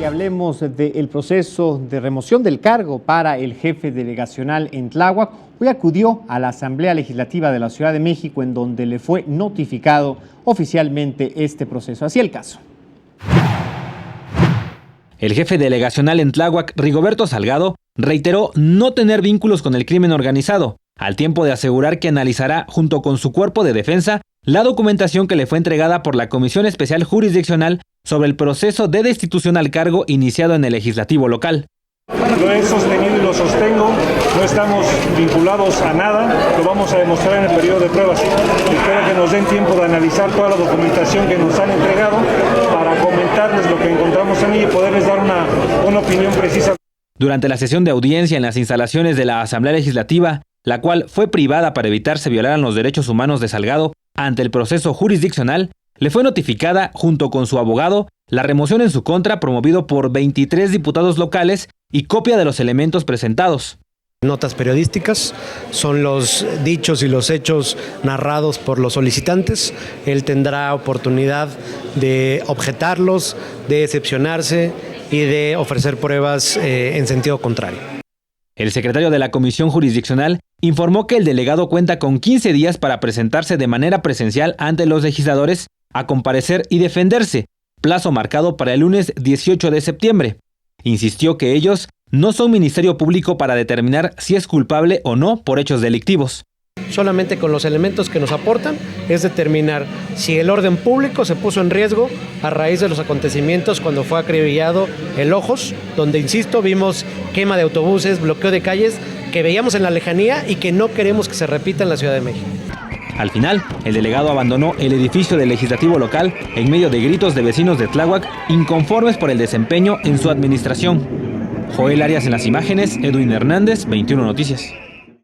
Y hablemos del proceso de remoción del cargo para el jefe delegacional en Tláhuac. Hoy acudió a la Asamblea Legislativa de la Ciudad de México, en donde le fue notificado oficialmente este proceso. Así el caso. El jefe delegacional en Tláhuac, Rigoberto Salgado, reiteró no tener vínculos con el crimen organizado, al tiempo de asegurar que analizará, junto con su cuerpo de defensa, la documentación que le fue entregada por la Comisión Especial Jurisdiccional sobre el proceso de destitución al cargo iniciado en el legislativo local. Lo he sostenido y lo sostengo, no estamos vinculados a nada, lo vamos a demostrar en el periodo de pruebas. Espero que nos den tiempo de analizar toda la documentación que nos han entregado para comentarles lo que encontramos en ella y poderles dar una opinión precisa. Durante la sesión de audiencia en las instalaciones de la Asamblea Legislativa, la cual fue privada para evitar se violaran los derechos humanos de Salgado ante el proceso jurisdiccional, le fue notificada, junto con su abogado, la remoción en su contra promovido por 23 diputados locales y copia de los elementos presentados. Notas periodísticas son los dichos y los hechos narrados por los solicitantes. Él tendrá oportunidad de objetarlos, de excepcionarse y de ofrecer pruebas en sentido contrario. El secretario de la Comisión Jurisdiccional informó que el delegado cuenta con 15 días para presentarse de manera presencial ante los legisladores a comparecer y defenderse, plazo marcado para el lunes 18 de septiembre. Insistió que ellos no son Ministerio Público para determinar si es culpable o no por hechos delictivos. Solamente con los elementos que nos aportan es determinar si el orden público se puso en riesgo a raíz de los acontecimientos cuando fue acribillado el Ojos, donde, insisto, vimos quema de autobuses, bloqueo de calles que veíamos en la lejanía y que no queremos que se repita en la Ciudad de México. Al final, el delegado abandonó el edificio del legislativo local en medio de gritos de vecinos de Tláhuac inconformes por el desempeño en su administración. Joel Arias en las imágenes, Edwin Hernández, 21 Noticias.